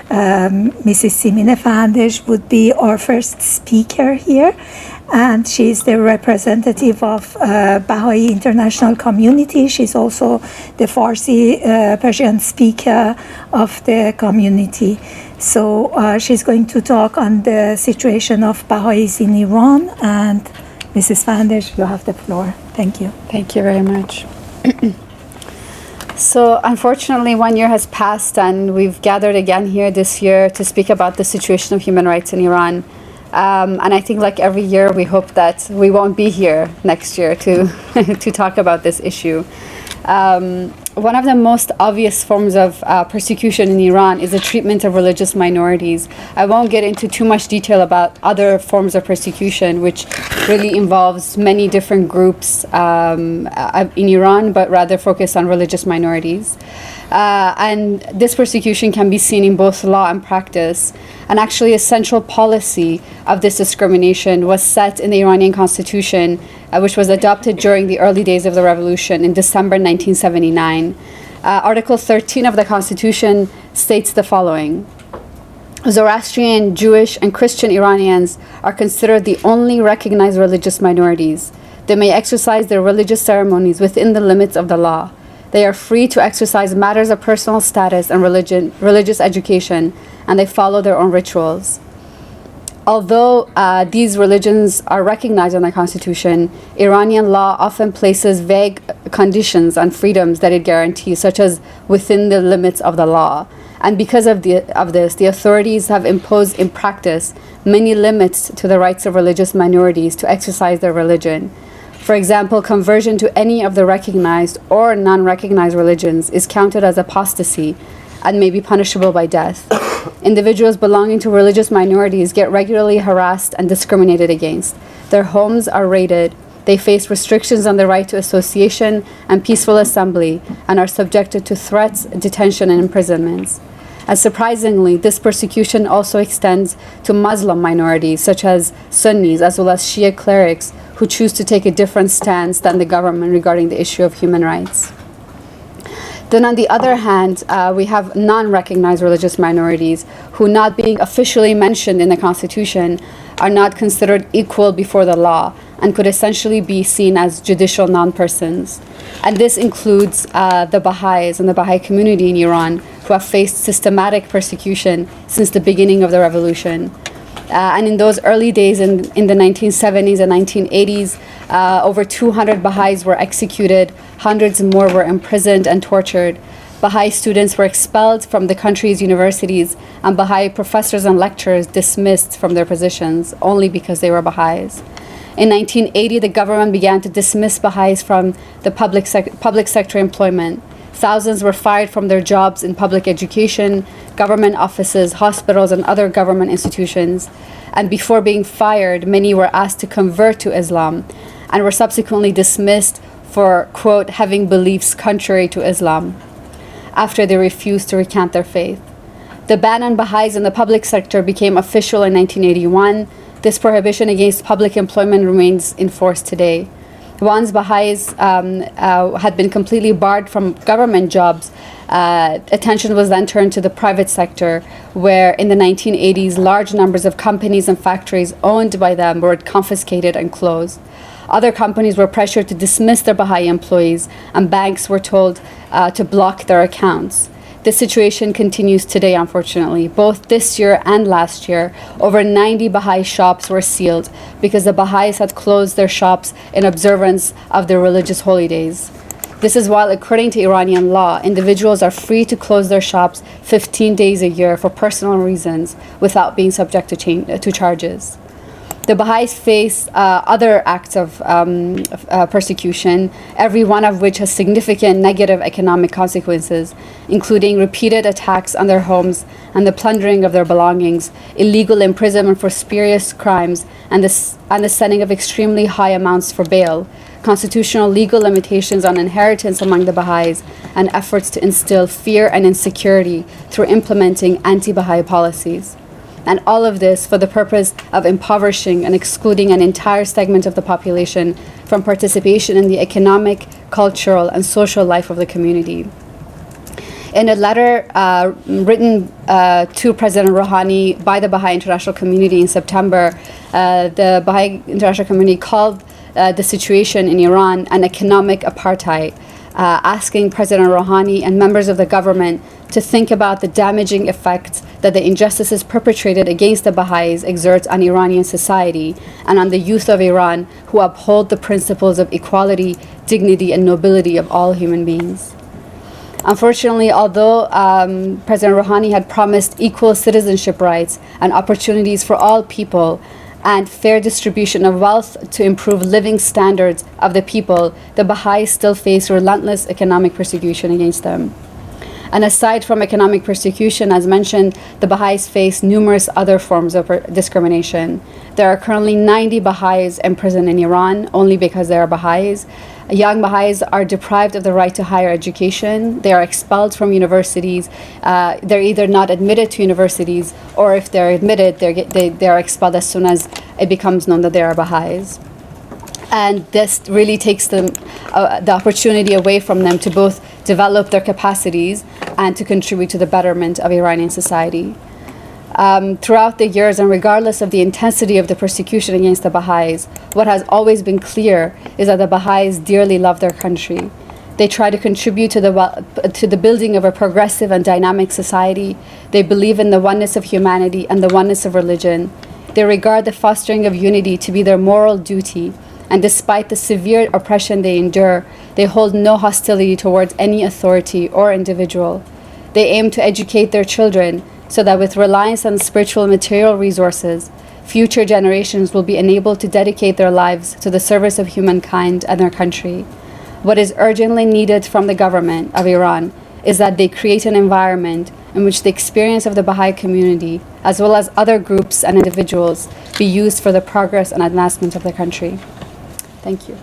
Mrs. Simin Fahandej would be our first speaker here, and she's the representative of Baha'i International Community. She's also the Farsi Persian speaker of the community. So she's going to talk on the situation of Baha'is in Iran. And Mrs. Fahandej, you have the floor. Thank you. Thank you very much. So unfortunately, 1 year has passed, and we've gathered again here this year to speak about the situation of human rights in Iran. And I think, like every year, we hope that we won't be here next year to to talk about this issue. One of the most obvious forms of persecution in Iran is the treatment of religious minorities. I won't get into too much detail about other forms of persecution, which really involves many different groups in Iran, but rather focus on religious minorities. And this persecution can be seen in both law and practice. And actually, a central policy of this discrimination was set in the Iranian constitution, which was adopted during the early days of the revolution in December 1979. Article 13 of the constitution states the following: Zoroastrian, Jewish, and Christian Iranians are considered the only recognized religious minorities. They may exercise their religious ceremonies within the limits of the law. They are free to exercise matters of personal status and religious education, and they follow their own rituals. Although these religions are recognized in the constitution, Iranian law often places vague conditions on freedoms that it guarantees, such as within the limits of the law. And because of this, the authorities have imposed in practice many limits to the rights of religious minorities to exercise their religion. For example, conversion to any of the recognized or non-recognized religions is counted as apostasy and may be punishable by death. Individuals belonging to religious minorities get regularly harassed and discriminated against. Their homes are raided. They face restrictions on the right to association and peaceful assembly, and are subjected to threats, detention, and imprisonments. And surprisingly, this persecution also extends to Muslim minorities, such as Sunnis, as well as Shia clerics, who choose to take a different stance than the government regarding the issue of human rights. Then on the other hand, we have non-recognized religious minorities who, not being officially mentioned in the constitution, are not considered equal before the law and could essentially be seen as judicial non-persons. And this includes the Baha'is and the Baha'i community in Iran, who have faced systematic persecution since the beginning of the revolution. And in those early days, in the 1970s and 1980s, over 200 Baha'is were executed, hundreds more were imprisoned and tortured. Baha'i students were expelled from the country's universities, and Baha'i professors and lecturers dismissed from their positions only because they were Baha'is. In 1980, the government began to dismiss Baha'is from the public sector employment. Thousands were fired from their jobs in public education, government offices, hospitals, and other government institutions. And before being fired, many were asked to convert to Islam and were subsequently dismissed for, quote, having beliefs contrary to Islam, after they refused to recant their faith. The ban on Baha'is in the public sector became official in 1981. This prohibition against public employment remains in force today. Once Baha'is had been completely barred from government jobs, attention was then turned to the private sector, where in the 1980s, large numbers of companies and factories owned by them were confiscated and closed. Other companies were pressured to dismiss their Baha'i employees, and banks were told to block their accounts. This situation continues today, unfortunately. Both this year and last year, over 90 Baha'i shops were sealed because the Baha'is had closed their shops in observance of their religious holy days. This is while, according to Iranian law, individuals are free to close their shops 15 days a year for personal reasons without being subject to charges. The Baha'is face other acts of persecution, every one of which has significant negative economic consequences, including repeated attacks on their homes and the plundering of their belongings, illegal imprisonment for spurious crimes, and the setting of extremely high amounts for bail, constitutional legal limitations on inheritance among the Baha'is, and efforts to instill fear and insecurity through implementing anti-Baha'i policies. And all of this for the purpose of impoverishing and excluding an entire segment of the population from participation in the economic, cultural, and social life of the community. In a letter written to President Rouhani by the Baha'i international community in September, the Baha'i international community called the situation in Iran an economic apartheid, asking President Rouhani and members of the government to think about the damaging effects that the injustices perpetrated against the Baha'is exerts on Iranian society and on the youth of Iran who uphold the principles of equality, dignity, and nobility of all human beings. Unfortunately, although President Rouhani had promised equal citizenship rights and opportunities for all people and fair distribution of wealth to improve living standards of the people, the Baha'is still face relentless economic persecution against them. And aside from economic persecution, as mentioned, the Baha'is face numerous other forms of discrimination. There are currently 90 Baha'is imprisoned in Iran only because they are Baha'is. Young Baha'is are deprived of the right to higher education. They are expelled from universities. They're either not admitted to universities, or if they're admitted, they are expelled as soon as it becomes known that they are Baha'is. And this really takes them the opportunity away from them to both develop their capacities and to contribute to the betterment of Iranian society. Throughout the years, and regardless of the intensity of the persecution against the Baha'is, what has always been clear is that the Baha'is dearly love their country. They try to contribute to the building of a progressive and dynamic society. They believe in the oneness of humanity and the oneness of religion. They regard the fostering of unity to be their moral duty, and despite the severe oppression they endure, they hold no hostility towards any authority or individual. They aim to educate their children so that with reliance on spiritual and material resources, future generations will be enabled to dedicate their lives to the service of humankind and their country. What is urgently needed from the government of Iran is that they create an environment in which the experience of the Baha'i community, as well as other groups and individuals, be used for the progress and advancement of the country. Thank you.